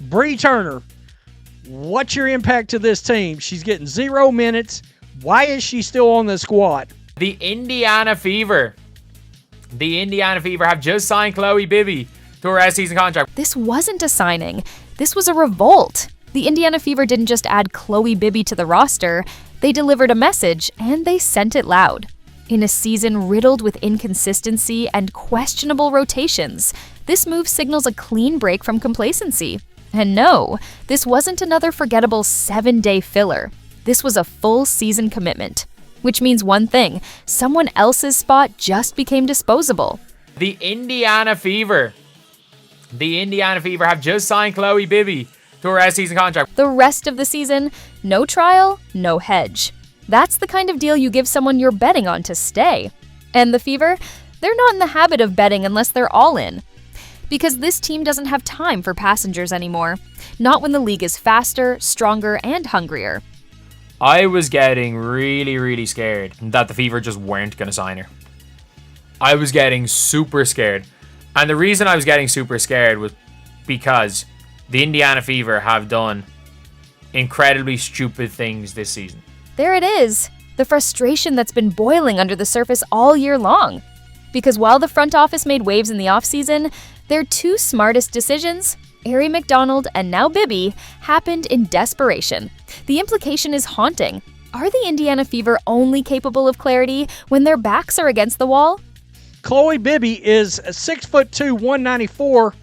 Bree Turner, what's your impact to this team? She's getting 0 minutes. Why is she still on the squad? The Indiana Fever. The Indiana Fever have just signed Chloe Bibby to her season contract. This wasn't a signing. This was a revolt. The Indiana Fever didn't just add Chloe Bibby to the roster. They delivered a message, and they sent it loud. In a season riddled with inconsistency and questionable rotations, this move signals a clean break from complacency. And no, this wasn't another forgettable 7-day filler. This was a full season commitment. Which means one thing, someone else's spot just became disposable. The Indiana Fever. The Indiana Fever have just signed Chloe Bibby to her season contract. The rest of the season, no trial, no hedge. That's the kind of deal you give someone you're betting on to stay. And the Fever, they're not in the habit of betting unless they're all in. Because this team doesn't have time for passengers anymore. Not when the league is faster, stronger, and hungrier. I was getting really scared that the Fever just weren't going to sign her. I was getting super scared. And the reason I was getting super scared was because the Indiana Fever have done incredibly stupid things this season. There it is, the frustration that's been boiling under the surface all year long. Because while the front office made waves in the offseason, their two smartest decisions, Arie McDonald and now Bibby, happened in desperation. The implication is haunting. Are the Indiana Fever only capable of clarity when their backs are against the wall? Chloe Bibby is 6'2", 194.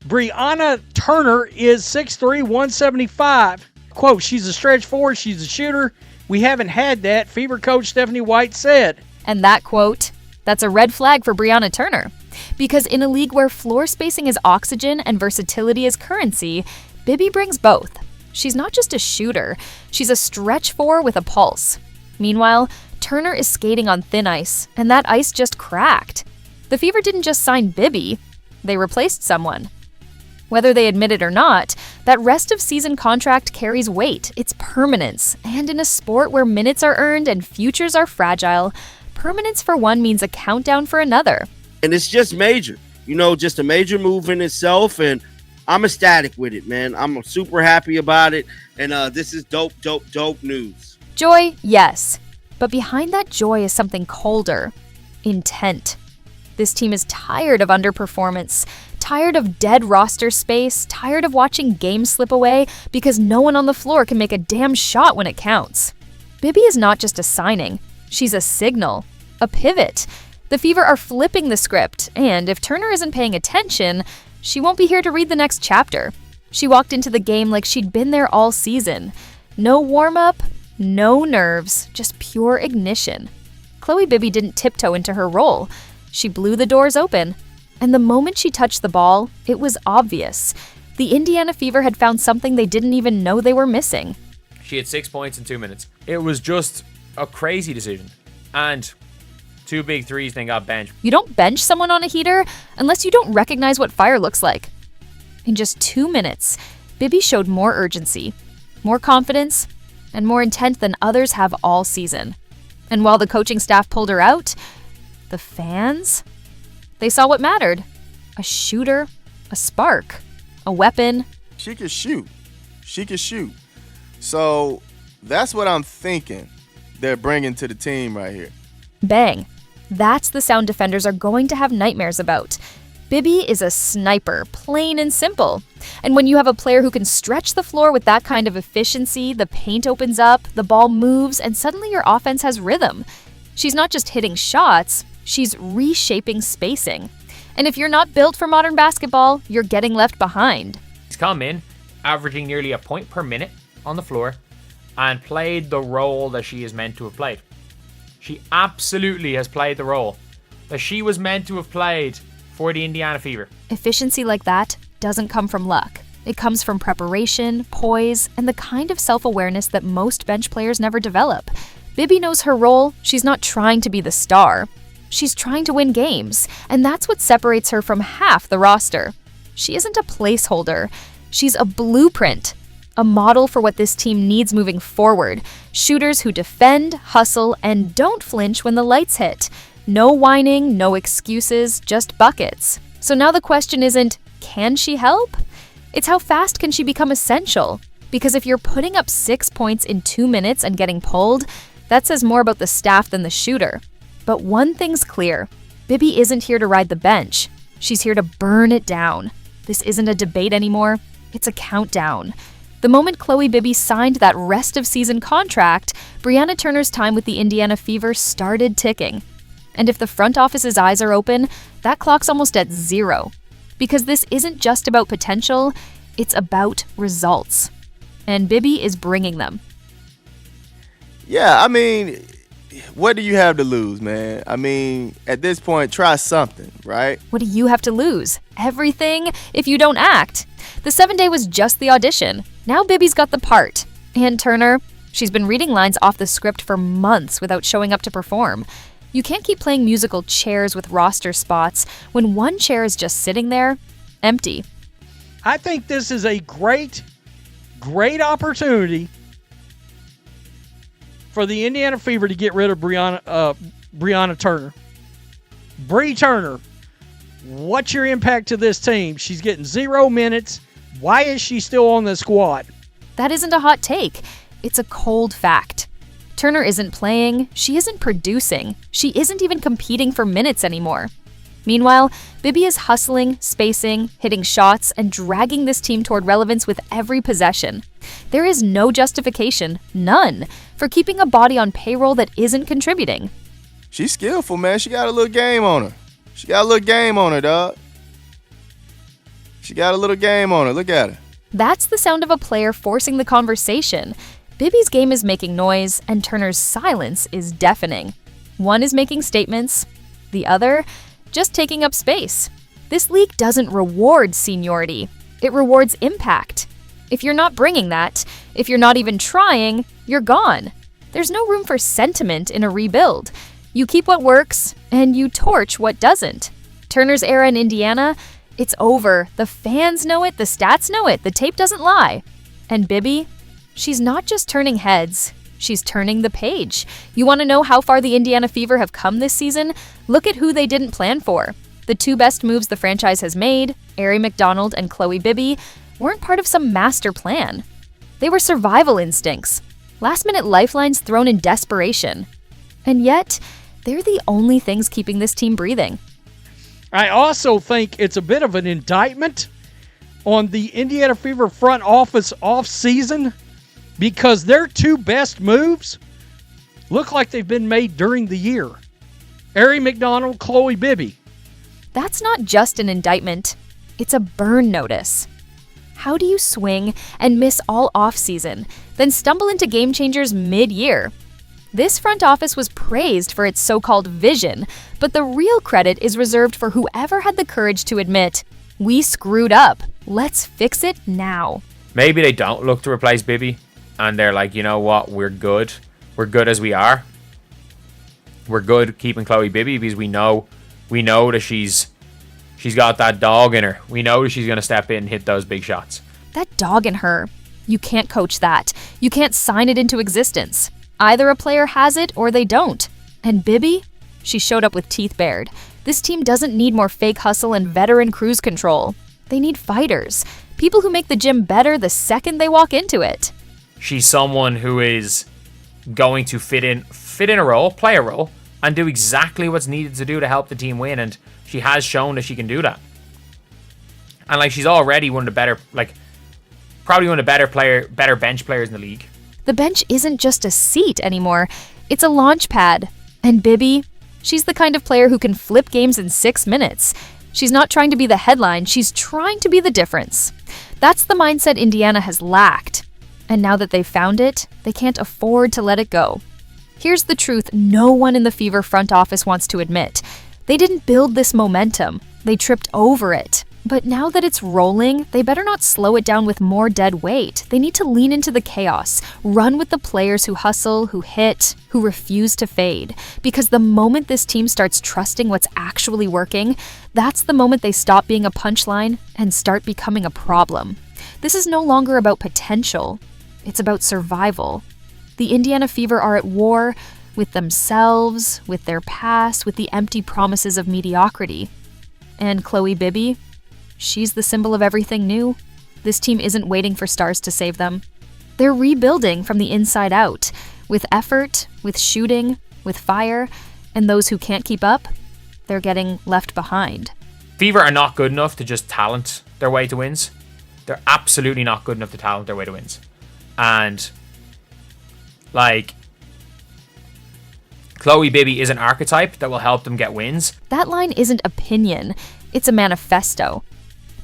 Brianna Turner is 6'3", 175. Quote, she's a stretch forward, she's a shooter. We haven't had that, Fever coach Stephanie White said. And that quote, that's a red flag for Brianna Turner. Because in a league where floor spacing is oxygen and versatility is currency, Bibby brings both. She's not just a shooter, she's a stretch four with a pulse. Meanwhile, Turner is skating on thin ice, and that ice just cracked. The Fever didn't just sign Bibby, they replaced someone. Whether they admit it or not, that rest of season contract carries weight, it's permanence. And in a sport where minutes are earned and futures are fragile, permanence for one means a countdown for another. And it's just major, just a major move in itself. And I'm ecstatic with it, man. I'm super happy about it. And this is dope news. Joy, yes. But behind that joy is something colder. Intent. This team is tired of underperformance, tired of dead roster space, tired of watching games slip away because no one on the floor can make a damn shot when it counts. Bibby is not just a signing. She's a signal, a pivot. The Fever are flipping the script, and if Turner isn't paying attention, she won't be here to read the next chapter. She walked into the game like she'd been there all season. No warm-up, no nerves, just pure ignition. Chloe Bibby didn't tiptoe into her role. She blew the doors open. And the moment she touched the ball, it was obvious. The Indiana Fever had found something they didn't even know they were missing. She had 6 points in 2 minutes. It was just a crazy decision. And 2 big threes then got benched. You don't bench someone on a heater unless you don't recognize what fire looks like. In just 2 minutes, Bibby showed more urgency, more confidence, and more intent than others have all season. And while the coaching staff pulled her out, the fans, they saw what mattered. A shooter, a spark, a weapon. She could shoot. So that's what I'm thinking they're bringing to the team right here. Bang. That's the sound defenders are going to have nightmares about. Bibby is a sniper, plain and simple. And when you have a player who can stretch the floor with that kind of efficiency, the paint opens up, the ball moves, and suddenly your offense has rhythm. She's not just hitting shots, she's reshaping spacing. And if you're not built for modern basketball, you're getting left behind. She's come in, averaging nearly a point per minute on the floor, and played the role that she is meant to have played. She absolutely has played the role that she was meant to have played for the Indiana Fever. Efficiency like that doesn't come from luck. It comes from preparation, poise, and the kind of self-awareness that most bench players never develop. Bibby knows her role. She's not trying to be the star. She's trying to win games, and that's what separates her from half the roster. She isn't a placeholder. She's a blueprint, a model for what this team needs moving forward. Shooters who defend, hustle, and don't flinch when the lights hit. No whining, no excuses, just buckets. So now the question isn't, can she help? It's how fast can she become essential? Because if you're putting up 6 points in 2 minutes and getting pulled, that says more about the staff than the shooter. But one thing's clear. Bibby isn't here to ride the bench. She's here to burn it down. This isn't a debate anymore. It's a countdown. The moment Chloe Bibby signed that rest of season contract, Brianna Turner's time with the Indiana Fever started ticking. And if the front office's eyes are open, that clock's almost at 0. Because this isn't just about potential, it's about results. And Bibby is bringing them. Yeah, I mean, what do you have to lose, man? I mean, at this point, try something, right? What do you have to lose? Everything if you don't act. The 7-day was just the audition. Now Bibby's got the part. And Turner, she's been reading lines off the script for months without showing up to perform. You can't keep playing musical chairs with roster spots when one chair is just sitting there, empty. I think this is a great opportunity for the Indiana Fever to get rid of Brianna Turner. Bree Turner, what's your impact to this team? She's getting 0 minutes. Why is she still on the squad? That isn't a hot take. It's a cold fact. Turner isn't playing, she isn't producing, she isn't even competing for minutes anymore. Meanwhile, Bibby is hustling, spacing, hitting shots, and dragging this team toward relevance with every possession. There is no justification, none, for keeping a body on payroll that isn't contributing. She's skillful, man. She got a little game on her. Dog. She got a little game on her. Look at her. That's the sound of a player forcing the conversation. Bibby's game is making noise, and Turner's silence is deafening. One is making statements, the other just taking up space. This league doesn't reward seniority. It rewards impact. If you're not bringing that, if you're not even trying, you're gone. There's no room for sentiment in a rebuild. You keep what works, and you torch what doesn't. Turner's era in Indiana, it's over. The fans know it, the stats know it, the tape doesn't lie. And Bibby, she's not just turning heads, she's turning the page. You want to know how far the Indiana Fever have come this season? Look at who they didn't plan for. The 2 best moves the franchise has made, Aari McDonald and Chloe Bibby, weren't part of some master plan. They were survival instincts, last-minute lifelines thrown in desperation. And yet, they're the only things keeping this team breathing. I also think it's a bit of an indictment on the Indiana Fever front office off-season because their 2 best moves look like they've been made during the year. Aari McDonald, Chloe Bibby. That's not just an indictment. It's a burn notice. How do you swing and miss all off-season, then stumble into game changers mid-year? This front office was praised for its so-called vision, but the real credit is reserved for whoever had the courage to admit, we screwed up. Let's fix it now. Maybe they don't look to replace Bibby, and they're like, you know what, we're good. We're good as we are. We're good keeping Chloe Bibby because we know that she's got that dog in her. We know that she's going to step in and hit those big shots. That dog in her. You can't coach that. You can't sign it into existence. Either a player has it or they don't. And Bibby? She showed up with teeth bared. This team doesn't need more fake hustle and veteran cruise control. They need fighters. People who make the gym better the second they walk into it. She's someone who is going to fit in a role, play a role, and do exactly what's needed to do to help the team win, and she has shown that she can do that. And she's already one of the better, probably one of the better bench players in the league. The bench isn't just a seat anymore. It's a launch pad. And Bibby, she's the kind of player who can flip games in 6 minutes. She's not trying to be the headline, she's trying to be the difference. That's the mindset Indiana has lacked. And now that they've found it, they can't afford to let it go. Here's the truth no one in the Fever front office wants to admit. They didn't build this momentum. They tripped over it. But now that it's rolling, they better not slow it down with more dead weight. They need to lean into the chaos, run with the players who hustle, who hit, who refuse to fade. Because the moment this team starts trusting what's actually working, that's the moment they stop being a punchline and start becoming a problem. This is no longer about potential. It's about survival. The Indiana Fever are at war with themselves, with their past, with the empty promises of mediocrity. And Chloe Bibby? She's the symbol of everything new. This team isn't waiting for stars to save them. They're rebuilding from the inside out, with effort, with shooting, with fire, and those who can't keep up, they're getting left behind. Fever are not good enough to just talent their way to wins. They're absolutely not good enough to talent their way to wins. And, like, Chloe Bibby is an archetype that will help them get wins. That line isn't opinion, it's a manifesto.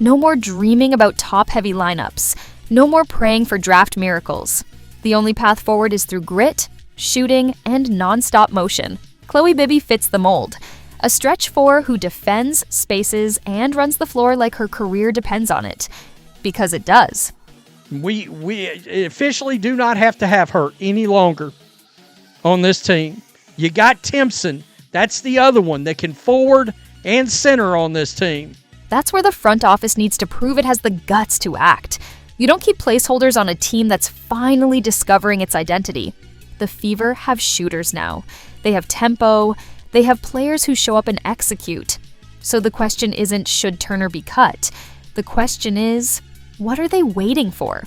No more dreaming about top-heavy lineups. No more praying for draft miracles. The only path forward is through grit, shooting, and non-stop motion. Chloe Bibby fits the mold. A stretch four who defends, spaces, and runs the floor like her career depends on it. Because it does. We officially do not have to have her any longer on this team. You got Timpson. That's the other one that can forward and center on this team. That's where the front office needs to prove it has the guts to act. You don't keep placeholders on a team that's finally discovering its identity. The Fever have shooters now. They have tempo. They have players who show up and execute. So the question isn't, should Turner be cut? The question is, what are they waiting for?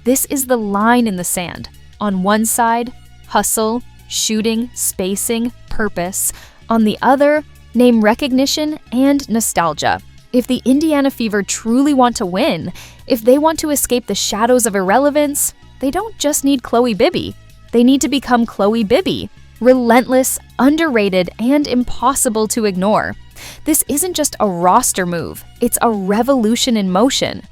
This is the line in the sand. On one side, hustle, shooting, spacing, purpose. On the other, name recognition and nostalgia. If the Indiana Fever truly want to win, if they want to escape the shadows of irrelevance, they don't just need Chloe Bibby. They need to become Chloe Bibby. Relentless, underrated, and impossible to ignore. This isn't just a roster move, it's a revolution in motion.